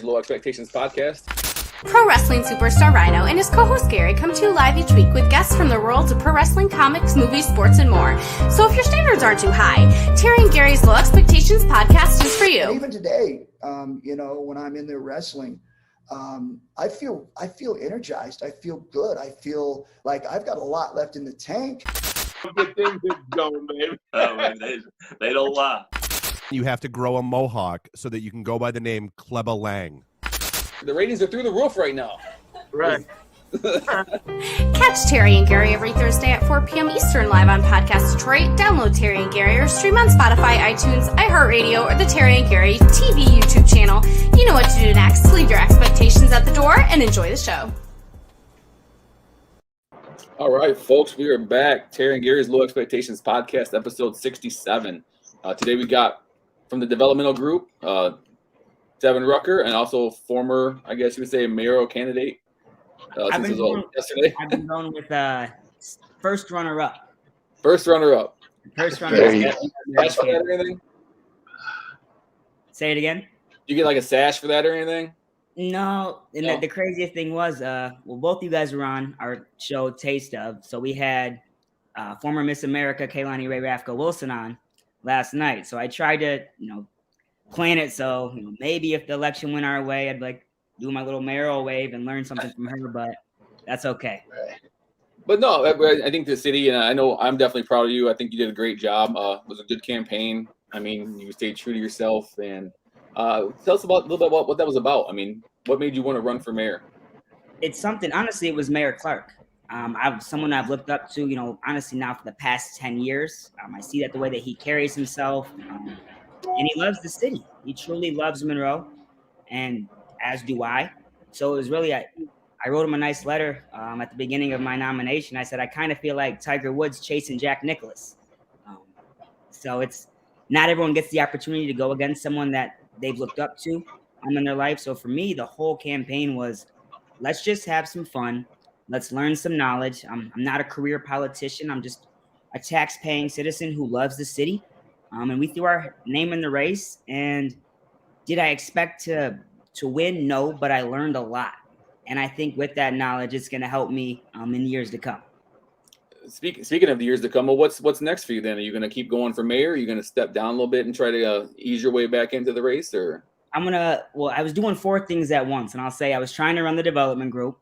Low Expectations podcast. Pro wrestling superstar Rhino and his co-host Gary come to you live each week with guests from the worlds of pro wrestling, comics, movies, sports, and more. So if your standards aren't too high, Terry and Gary's Low Expectations podcast is for you. And even today, when I'm in there wrestling, I feel energized. I feel good. I feel like I've got a lot left in the tank. Good things is going, baby. Oh, man, they don't lie. You have to grow a mohawk so that you can go by the name Kleba Lang. The ratings are through the roof right now. Right. Catch Terry and Gary every Thursday at 4 p.m. Eastern live on Podcast Detroit. Download Terry and Gary or stream on Spotify, iTunes, iHeartRadio, or the Terry and Gary TV YouTube channel. You know what to do next. Leave your expectations at the door and enjoy the show. All right, folks, we are back. Terry and Gary's Low Expectations podcast, episode 67. Today we got from the developmental group, Devan Rucker, and also former, I guess you would say, mayoral candidate. I've been going with first runner-up. First runner-up. First runner-up. Sash for that or anything? Say it again? You get like a sash for that or anything? No. And the craziest thing was, both you guys were on our show, Taste of. So we had former Miss America, Kaylani Ray Rafka Wilson on last night. So I tried to, plan it so maybe if the election went our way, I'd do my little mayoral wave and learn something from her, but that's okay. But no, I think the city, and I know I'm definitely proud of you. I think you did a great job. It was a good campaign. I mean, you stayed true to yourself. And tell us a little bit about what that was about. I mean, what made you want to run for mayor? It's something, honestly, it was Mayor Clark. I'm someone I've looked up to, honestly, now for the past 10 years. I see that the way that he carries himself, and he loves the city. He truly loves Monroe, and as do I. So it was really, I wrote him a nice letter at the beginning of my nomination. I said, I kind of feel like Tiger Woods chasing Jack Nicklaus. So it's not everyone gets the opportunity to go against someone that they've looked up to in their life. So for me, the whole campaign was, let's just have some fun. Let's learn some knowledge. I'm not a career politician. I'm just a tax-paying citizen who loves the city. And we threw our name in the race. And did I expect to win? No, but I learned a lot. And I think with that knowledge, it's going to help me in years to come. Speaking of the years to come, well, what's next for you then? Are you going to keep going for mayor? Are you going to step down a little bit and try to ease your way back into the race? Or I was doing 4 things at once. And I'll say I was trying to run the development group.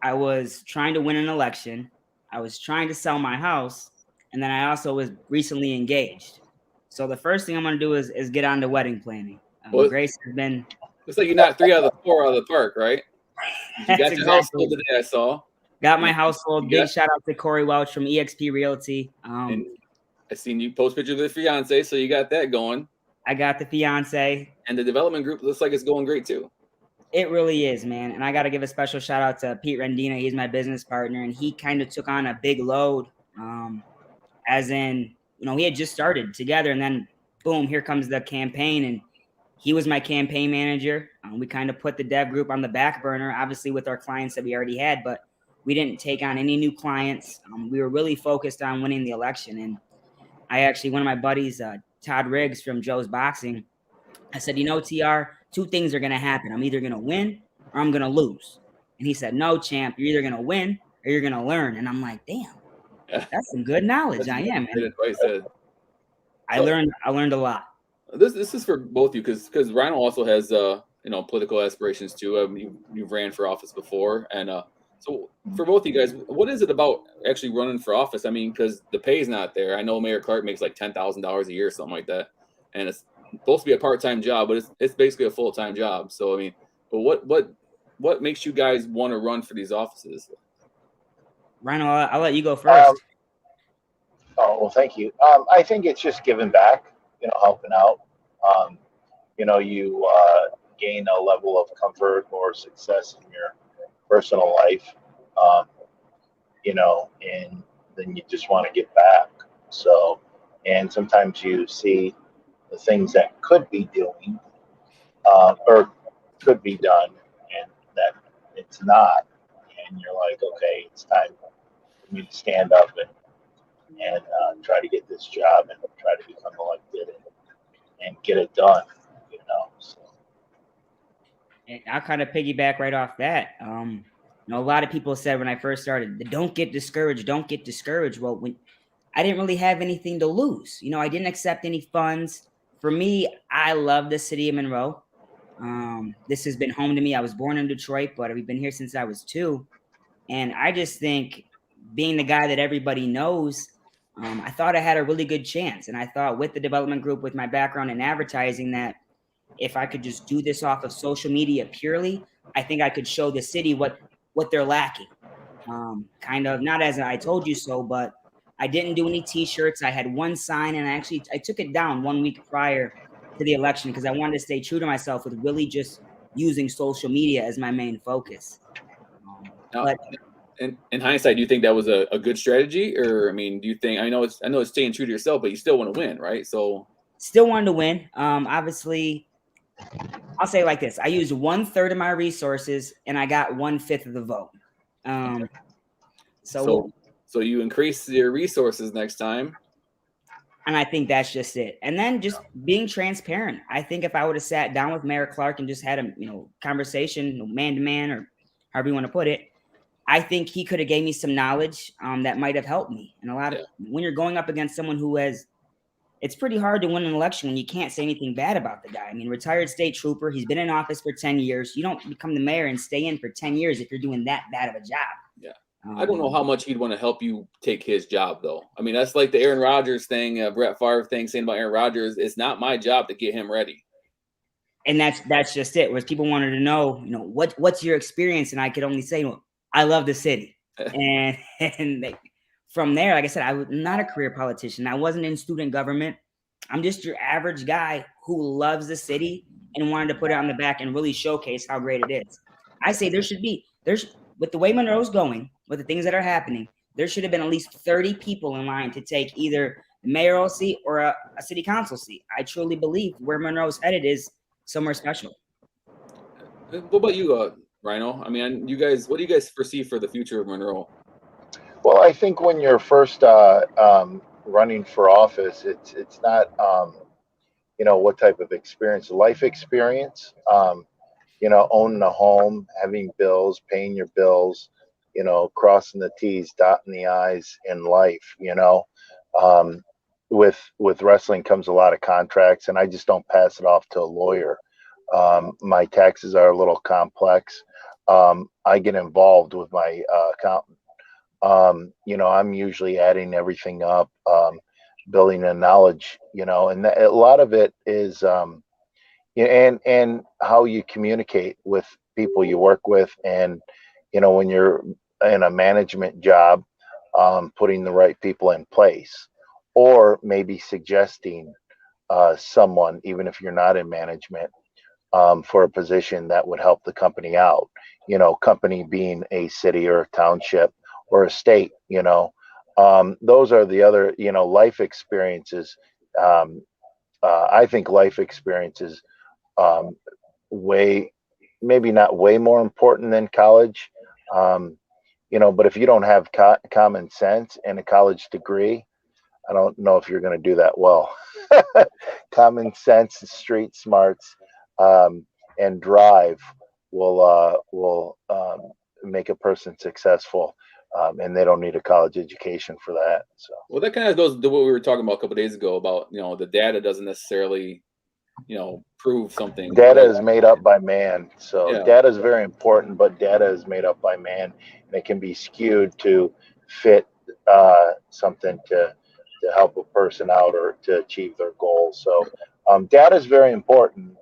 I was trying to win an election. I was trying to sell my house. And then I also was recently engaged. So the first thing I'm going to do is get on to wedding planning. Grace has been. Looks like you knocked 3 out of the 4 out of the park, right? You got your household today, I saw. Got my household. Big shout out to Corey Welch from eXp Realty. And I seen you post pictures of the fiance, so you got that going. I got the fiance. And the development group looks like it's going great too. It really is, man. And I got to give a special shout out to Pete Rendina. He's my business partner, and he kind of took on a big load, as in, we had just started together, and then boom, here comes the campaign, and he was my campaign manager. We kind of put the dev group on the back burner, obviously with our clients that we already had, but we didn't take on any new clients. We were really focused on winning the election. And one of my buddies, Todd Riggs from Joe's Boxing, I said, TR, 2 things are going to happen. I'm either going to win or I'm going to lose. And he said, no, champ, you're either going to win or you're going to learn. And I'm like, damn, that's some good knowledge. I am. I learned a lot. This is for both of you because Rhino also has political aspirations too. You've ran for office before, and so for both of you guys, what is it about actually running for office? I mean, because the pay is not there. I know Mayor Clark makes like $10,000 a year or something like that, and it's supposed to be a part-time job, but it's basically a full-time job. So I mean, but what makes you guys want to run for these offices? Rhino, I'll let you go first. Well, thank you. I think it's just giving back, helping out. You gain a level of comfort or success in your personal life, and then you just want to get back. So, and sometimes you see the things that could be doing or could be done, and that it's not. And you're like, okay, it's time for me to stand up and try to get this job and try to become elected and get it done, So. I'll kind of piggyback right off that. A lot of people said when I first started, don't get discouraged, don't get discouraged. Well, when I didn't really have anything to lose, I didn't accept any funds. For me, I love the city of Monroe. This has been home to me. I was born in Detroit, but we've been here since I was 2. And I just think being the guy that everybody knows, I thought I had a really good chance. And I thought with the development group, with my background in advertising, that if I could just do this off of social media purely, I think I could show the city what they're lacking. Kind of not as I told you so, but I didn't do any T-shirts. I had one sign, and I took it down 1 week prior to the election because I wanted to stay true to myself with really just using social media as my main focus. Now, But in hindsight, do you think that was a good strategy, or I mean, do you think I know it's staying true to yourself, but you still want to win, right? So still wanted to win. Obviously, I'll say it like this: I used 1/3 of my resources, and I got 1/5 of the vote. okay. So you increase your resources next time. And I think that's just it. And then just being transparent. I think if I would have sat down with Mayor Clark and just had a conversation, man to man, or however you want to put it, I think he could have gave me some knowledge that might have helped me. And when you're going up against someone who it's pretty hard to win an election when you can't say anything bad about the guy. I mean, retired state trooper, he's been in office for 10 years. You don't become the mayor and stay in for 10 years if you're doing that bad of a job. Yeah. I don't know how much he'd want to help you take his job, though. I mean, that's like the Aaron Rodgers thing, Brett Favre thing, saying about Aaron Rodgers. It's not my job to get him ready. And that's just it. Whereas people wanted to know, what's your experience, and I could only say, I love the city. and from there, like I said, I was not a career politician. I wasn't in student government. I'm just your average guy who loves the city and wanted to put it on the back and really showcase how great it is. I say with the way Monroe's going, with the things that are happening, there should have been at least 30 people in line to take either the mayoral seat or a city council seat. I truly believe where Monroe's headed is somewhere special. What about you, Rhino? I mean, what do you guys foresee for the future of Monroe? Well, I think when you're first running for office, it's not what type of experience, life experience. Owning a home, having bills, paying your bills, crossing the T's, dotting the I's in life. With wrestling comes a lot of contracts, and I just don't pass it off to a lawyer. My taxes are a little complex. I get involved with my accountant. I'm usually adding everything up, building a knowledge, and a lot of it is, and how you communicate with people you work with. And, when you're in a management job, putting the right people in place, or maybe suggesting someone, even if you're not in management, for a position that would help the company out, company being a city or a township or a state, those are the other, life experiences. I think life experiences, maybe not way more important than college. But if you don't have common sense and a college degree, I don't know if you're going to do that well. Common sense, street smarts, and drive will make a person successful, and they don't need a college education for that. So, well, that kind of goes to what we were talking about a couple of days ago about the data doesn't necessarily prove something. Data is made up by man, so yeah. Data is very important, but data is made up by man, and it can be skewed to fit something to help a person out or to achieve their goals. So data is very important,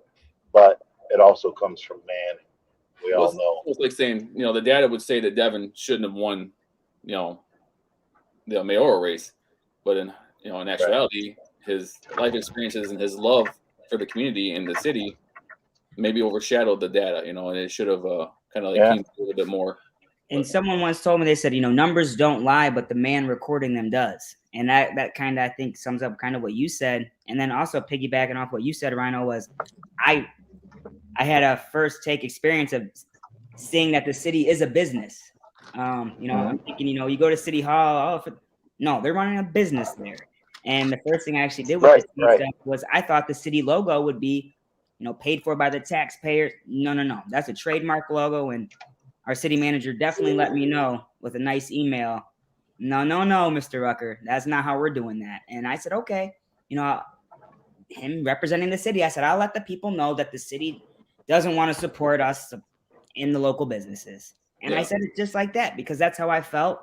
but it also comes from man. We all know. It's like saying, the data would say that Devan shouldn't have won, the mayoral race, but in actuality, his life experiences and his love for the community and the city maybe overshadowed the data, and it should have kind of came a little bit more. And someone once told me, they said, numbers don't lie, but the man recording them does. And that kind of, I think, sums up kind of what you said. And then also piggybacking off what you said, Rhino, was I had a first take experience of seeing that the city is a business. I'm thinking, you go to City Hall, no, they're running a business there. And the first thing I actually did with the city stuff was I thought the city logo would be paid for by the taxpayers. No. That's a trademark logo, and our city manager definitely let me know with a nice email. No, Mr. Rucker, that's not how we're doing that. And I said, okay, him representing the city, I said, I'll let the people know that the city doesn't want to support us in the local businesses. And I said it just like that because that's how I felt.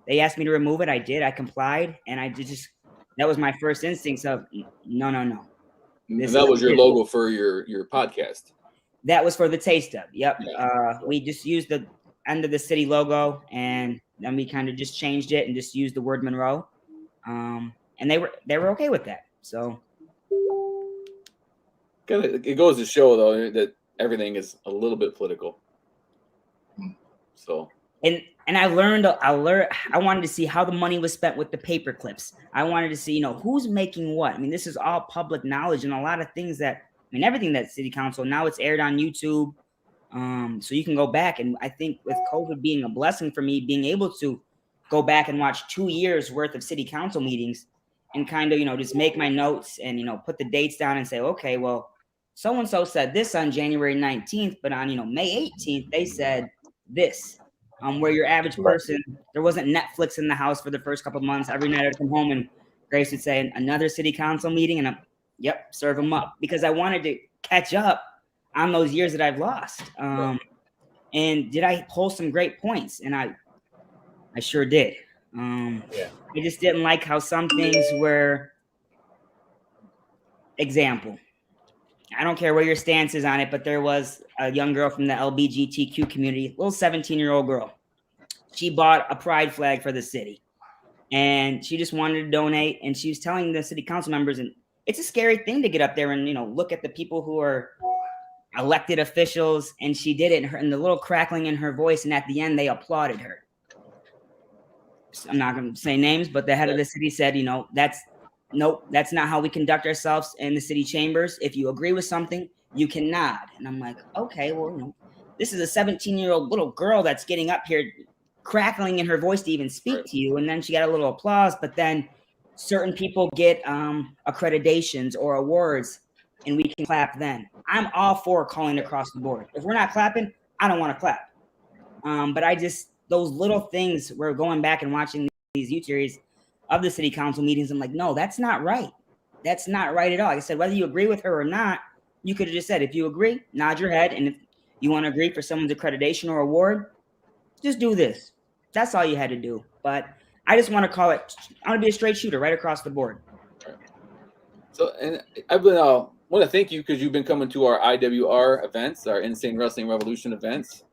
They asked me to remove it. I did. I complied, and that was my first instinct of no. And that was your logo for your podcast. That was for the Taste of. Yep. Yeah. We just used the end of the city logo, and then we kind of just changed it and just used the word Monroe. And they were okay with that. So it goes to show though that everything is a little bit political. So and I learned I wanted to see how the money was spent with the paper clips. I wanted to see who's making what. I mean, this is all public knowledge, and a lot of things everything that city council now it's aired on YouTube. So you can go back, and I think with COVID being a blessing for me, being able to go back and watch 2 years worth of city council meetings and kind of, just make my notes and, put the dates down and say, okay, well, so-and-so said this on January 19th, but on, May 18th, they said this, where your average person, there wasn't Netflix in the house for the first couple of months. Every night I'd come home and Grace would say another city council meeting, and serve them up, because I wanted to catch up on those years that I've lost. And did I pull some great points? And I sure did. I just didn't like how some things were. Example, I don't care where your stance is on it, but there was a young girl from the LGBTQ community, little 17-year-old girl. She bought a pride flag for the city, and she just wanted to donate. And she was telling the city council members, and it's a scary thing to get up there and look at the people who are elected officials, and she did it, and the little crackling in her voice, and at the end they applauded her. I'm not going to say names, but the head of the city said, that's not how we conduct ourselves in the city chambers. If you agree with something, you can nod. And I'm like, okay, well, this is a 17-year-old little girl that's getting up here crackling in her voice to even speak to you. And then she got a little applause, but then certain people get accreditations or awards, and we can clap then. I'm all for calling across the board. If we're not clapping, I don't want to clap. But those little things, we're going back and watching these YouTube series of the city council meetings. I'm like, no, that's not right. That's not right at all. Like I said, whether you agree with her or not, you could have just said, if you agree, nod your head. And if you want to agree for someone's accreditation or award, just do this. That's all you had to do. But I just want to call it, I want to be a straight shooter right across the board. So, and I've been, want to thank you because you've been coming to our IWR events, our Insane Wrestling Revolution events,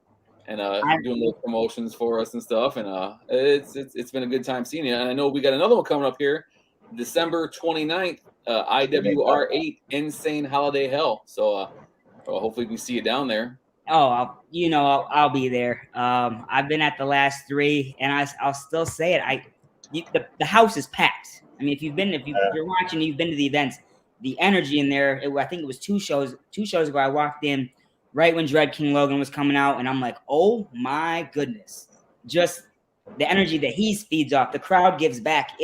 and doing little promotions for us and stuff. And it's been a good time seeing you. And I know we got another one coming up here, December 29th, IWR 8 Insane Holiday Hell. So hopefully we see you down there. Oh, I'll be there. I've been at the last three, and I'll still say it. The house is packed. I mean, if you're watching, you've been to the events. The energy in there. I think it was two shows ago. I walked in right when Dread King Logan was coming out, and I'm like, oh my goodness! Just the energy that he feeds off, the crowd gives back.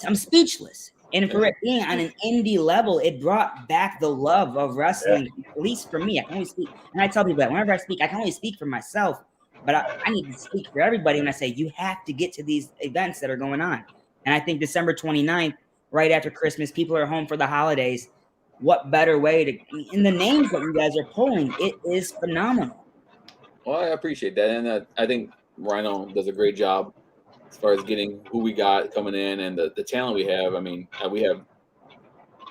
I'm speechless. And for it being on an indie level, it brought back the love of wrestling, at least for me. I can only speak, and I tell people that whenever I speak, I can only speak for myself, but I need to speak for everybody when I say you have to get to these events that are going on. And I think December 29th, right after Christmas, people are home for the holidays. What better way to, in the names that you guys are pulling, it is phenomenal. Well, I appreciate that. And I think Rhino does a great job as far as getting who we got coming in and the talent we have. I mean, we have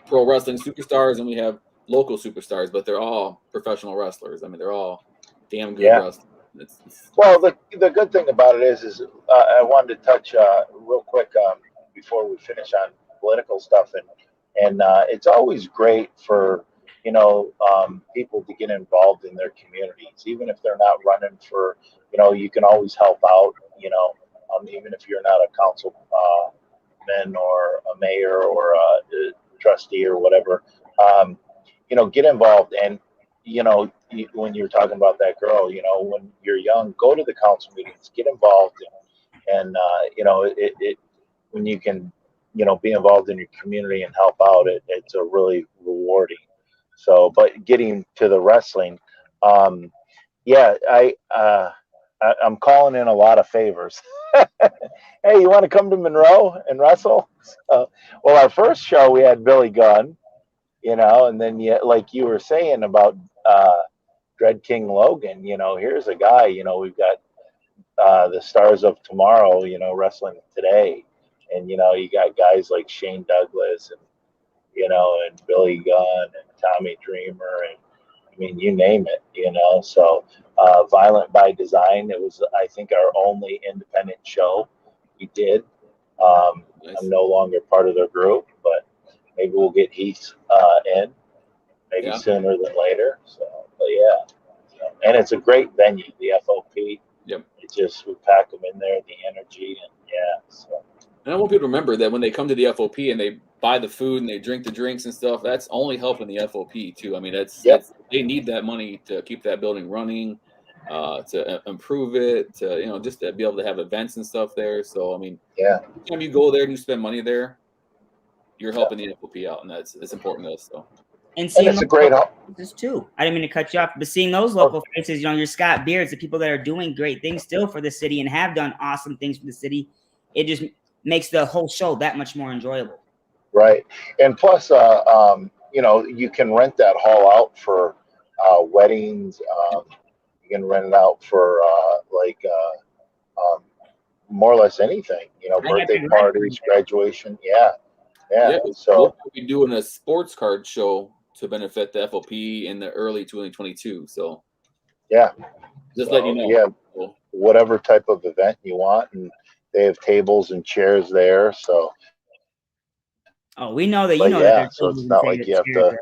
pro wrestling superstars and we have local superstars, but they're all professional wrestlers. I mean, they're all damn good wrestlers. Well, the good thing about it is I wanted to touch real quick before we finish on political stuff, and it's always great for people to get involved in their communities, even if they're not running for, you can always help out, even if you're not a councilman or a mayor or a trustee or whatever, get involved. And when you're talking about that girl, when you're young, go to the council meetings, get involved, and when you can be involved in your community and help out, it's a really rewarding. So, but getting to the wrestling, yeah, I'm calling in a lot of favors. Hey, you want to come to Monroe and wrestle? Well, our first show we had Billy Gunn, and then like you were saying about Dread King Logan, here's a guy, we've got the Stars of Tomorrow, wrestling today, and you got guys like Shane Douglas and and Billy Gunn and Tommy Dreamer, and I mean, you name it, So, Violent by Design, it was, I think, our only independent show we did. Nice. I'm no longer part of their group, but maybe we'll get Heath in, maybe sooner than later. So, but yeah, and it's a great venue, the FOP. Yep. It just, we pack them in there, the energy, and yeah. So. And I want people to remember that when they come to the FOP and they buy the food and they drink the drinks and stuff, that's only helping the FOP too. I mean, that's they need that money to keep that building running, to improve it, to just to be able to have events and stuff there. So I mean, anytime you go there and you spend money there, you're helping the FOP out, and it's important to us. So. And seeing it's a great faces too. I didn't mean to cut you off, but seeing those local faces, your Scott Beards, the people that are doing great things still for the city and have done awesome things for the city, it just makes the whole show that much more enjoyable. Right. And plus, you can rent that hall out for weddings. You can rent it out for more or less anything, birthday parties, graduation. Yeah. So we'll be doing a sports card show to benefit the FOP in the early 2022. So just let you know. Yeah, whatever type of event you want, and they have tables and chairs there. So. Oh, we know that that. So it's not like you have to.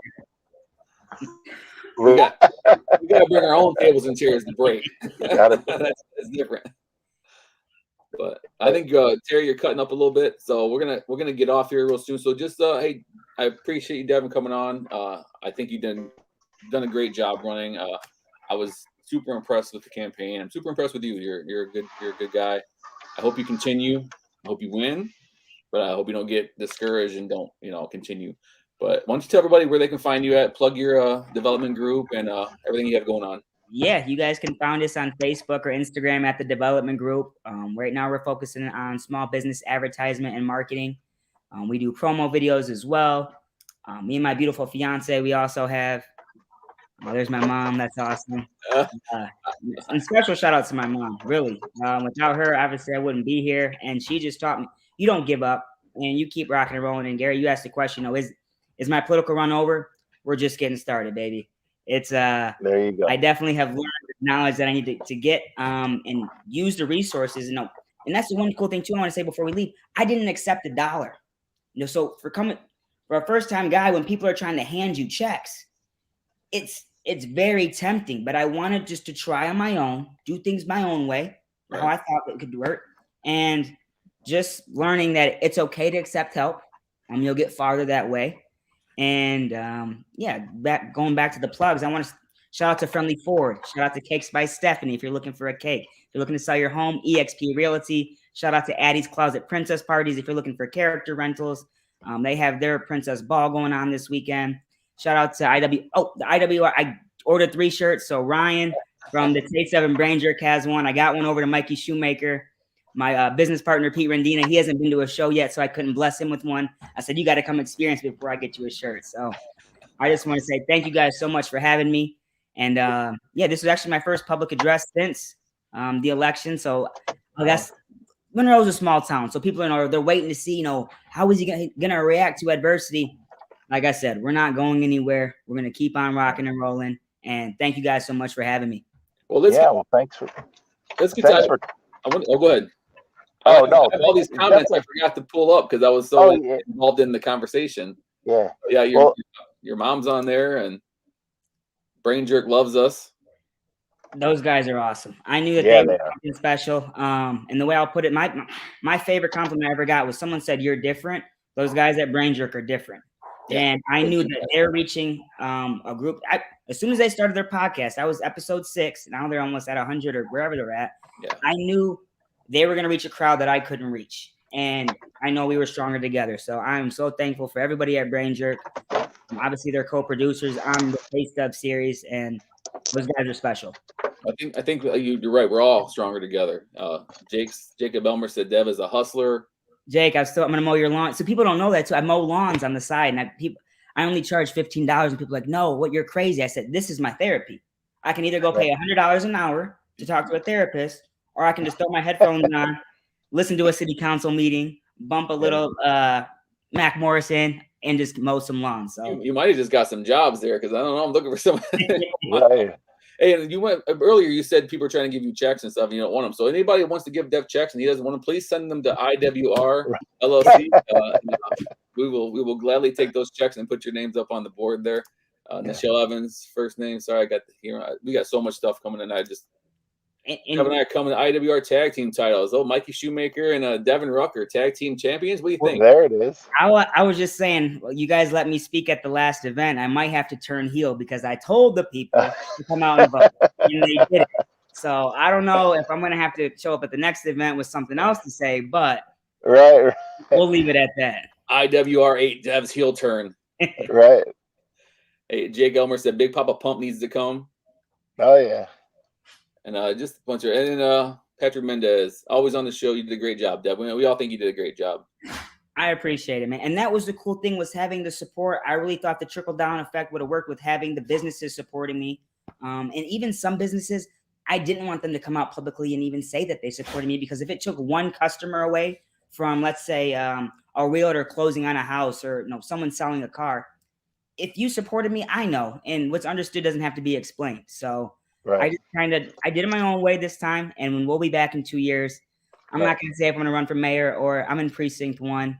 We got to bring our own tables and chairs to break. That's different. But I think Terry, you're cutting up a little bit, so we're gonna get off here real soon. So just hey, I appreciate you, Devin, coming on. I think you've done a great job running. I was super impressed with the campaign. I'm super impressed with you. You're a good guy. I hope you continue. I hope you win, but I hope you don't get discouraged and don't continue. But why don't you tell everybody where they can find you at? Plug your development group and everything you have going on. Yeah, you guys can find us on Facebook or Instagram at the Development Group. Right now, we're focusing on small business advertisement and marketing. We do promo videos as well. Me and my beautiful fiance, we also have. Oh, there's my mom. That's awesome. And special shout out to my mom. Really, without her, obviously, I wouldn't be here. And she just taught me you don't give up and you keep rocking and rolling. And Gary, you asked the question, is my political run over? We're just getting started, baby. It's there you go. I definitely have learned the knowledge that I need to get and use the resources. And that's the one cool thing too. I want to say before we leave, I didn't accept $1. So for a first time guy, when people are trying to hand you checks, it's very tempting. But I wanted just to try on my own, do things my own way, how I thought it could work, and just learning that it's okay to accept help. You'll get farther that way. And going back to the plugs, I want to shout out to Friendly Ford, shout out to Cakes by Stephanie if you're looking for a cake, if you're looking to sell your home, EXP Realty, shout out to Addie's Closet Princess Parties if you're looking for character rentals. They have their Princess Ball going on this weekend. Shout out to the IWR. I ordered 3 shirts, so Ryan from the Tate 7 Brain Jerk has one. I got one over to Mikey Shoemaker. My business partner, Pete Rendina, he hasn't been to a show yet, so I couldn't bless him with one. I said, you got to come experience before I get you a shirt. So I just want to say thank you guys so much for having me. And this was actually my first public address since the election. So I guess Monroe's a small town, so people they're waiting to see, how is he going to react to adversity? Like I said, we're not going anywhere. We're going to keep on rocking and rolling. And thank you guys so much for having me. Well, thanks for. Go ahead. Oh, no. I have all these comments I forgot to pull up because I was so involved in the conversation. Yeah. Yeah, your mom's on there, and Brain Jerk loves us. Those guys are awesome. I knew that they were something special. And the way I'll put it, my favorite compliment I ever got was someone said, "You're different." Those guys at Brain Jerk are different. Yeah. And I knew that they're reaching a group. As soon as they started their podcast, that was episode 6. Now they're almost at 100 or wherever they're at. Yeah. I knew they were going to reach a crowd that I couldn't reach. and I know we were stronger together. So I'm so thankful for everybody at Brain Jerk. Obviously, they're co-producers on the Pay Stub series, and those guys are special. I think you're right. We're all stronger together. Jacob Elmer said Dev is a hustler. Jake, I'm gonna mow your lawn. So people don't know that too. I mow lawns on the side, and I only charge $15. And people are like, no, what? You're crazy. I said, this is my therapy. I can either go pay $100 an hour to talk to a therapist, or I can just throw my headphones on, listen to a city council meeting, bump a little Mac Morrison, and just mow some lawns. So you might have just got some jobs there, because I don't know. I'm looking for some. Right. Hey, and you went earlier. You said people are trying to give you checks and stuff, and you don't want them. So anybody who wants to give Dev checks and he doesn't want them, please send them to IWR LLC. We will gladly take those checks and put your names up on the board there. Nichelle Evans, first name. Sorry, I got we got so much stuff coming in. Kevin and I are coming to IWR tag team titles. Oh, Mikey Shoemaker and Devan Rucker, tag team champions. What do you think? There it is. I was just saying, well, you guys let me speak at the last event. I might have to turn heel because I told the people to come out and vote, and they did it. So I don't know if I'm going to have to show up at the next event with something else to say, but right. We'll leave it at that. IWR 8 Dev's heel turn. Right. Hey, Jake Elmer said Big Papa Pump needs to come. Oh, yeah. And just a bunch of, and Patrick Mendez, always on the show. You did a great job, Dev. We all think you did a great job. I appreciate it, man. And that was the cool thing, was having the support. I really thought the trickle down effect would have worked with having the businesses supporting me. And even some businesses, I didn't want them to come out publicly and even say that they supported me, because if it took one customer away from, let's say, a realtor closing on a house, or someone selling a car, if you supported me, I know. And what's understood doesn't have to be explained. So right. I did it my own way this time. And when we'll be back in 2 years, I'm not going to say if I'm going to run for mayor or I'm in precinct 1.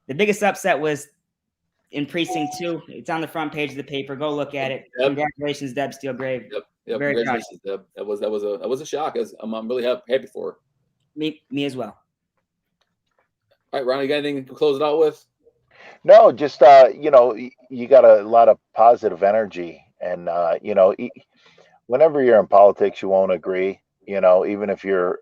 The biggest upset was in precinct 2. It's on the front page of the paper. Go look at it. Yep. Congratulations, Deb Steelgrave. Yep. Very congratulations, Deb. That was a shock. I'm really happy for her. Me as well. All right, Ron, you got anything to close it out with? No, just you got a lot of positive energy, and whenever you're in politics, you won't agree. Even if you're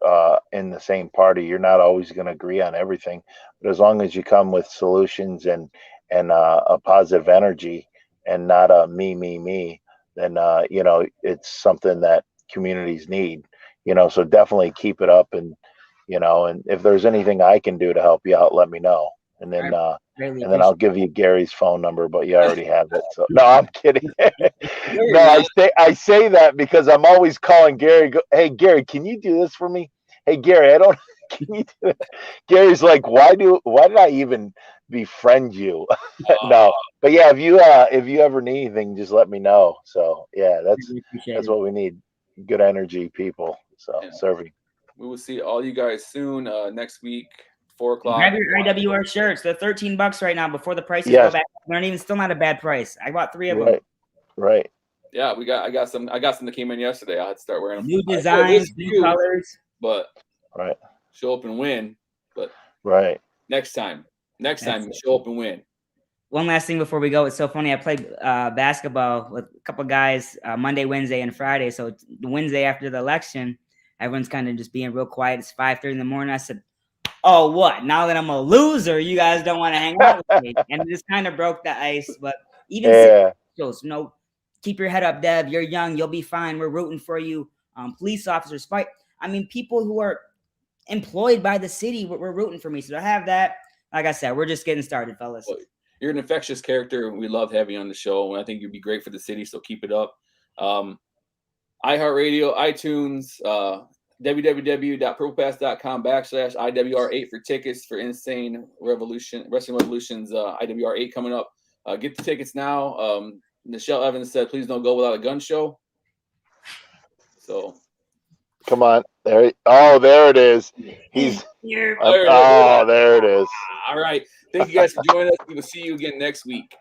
in the same party, you're not always going to agree on everything. But as long as you come with solutions and a positive energy and not a me, then it's something that communities need. So definitely keep it up, and and if there's anything I can do to help you out, let me know. And then I'll give you Gary's phone number, but you already have it. So no, I'm kidding. No, I say that because I'm always calling Gary. Hey, Gary, can you do this for me? Hey, Gary, can you do it? Gary's like, why did I even befriend you? No, but yeah, if you ever need anything, just let me know. So yeah, that's what we need. Good energy people. So serving. We will see all you guys soon next week. 4 o'clock. Grab your IWR shirts. They're $13 right now before the prices go back. They're still not a bad price. I bought 3 of them. Right. Yeah, I got some that came in yesterday. I had to start wearing them. New designs, new colors. But show up and win. But next time you show up and win. One last thing before we go. It's so funny. I played basketball with a couple of guys Monday, Wednesday, and Friday. So the Wednesday after the election, everyone's kind of just being real quiet. It's 5:30 in the morning. I said, oh, what? Now that I'm a loser, you guys don't want to hang out with me. And it just kind of broke the ice. But even keep your head up, Dev. You're young. You'll be fine. We're rooting for you. Police officers fight. People who are employed by the city, we're rooting for me. So to have that, like I said, we're just getting started, fellas. Well, you're an infectious character. We love having you on the show. And I think you'd be great for the city. So keep it up. iHeartRadio, iTunes, www.purplepass.com/IWR8 for tickets for Insane Wrestling Revolution's IWR 8 coming up. Get the tickets now. Nichelle Evans said, please don't go without a gun show. So come on. There it is. He's there it is. All right. Thank you guys for joining us. We will see you again next week.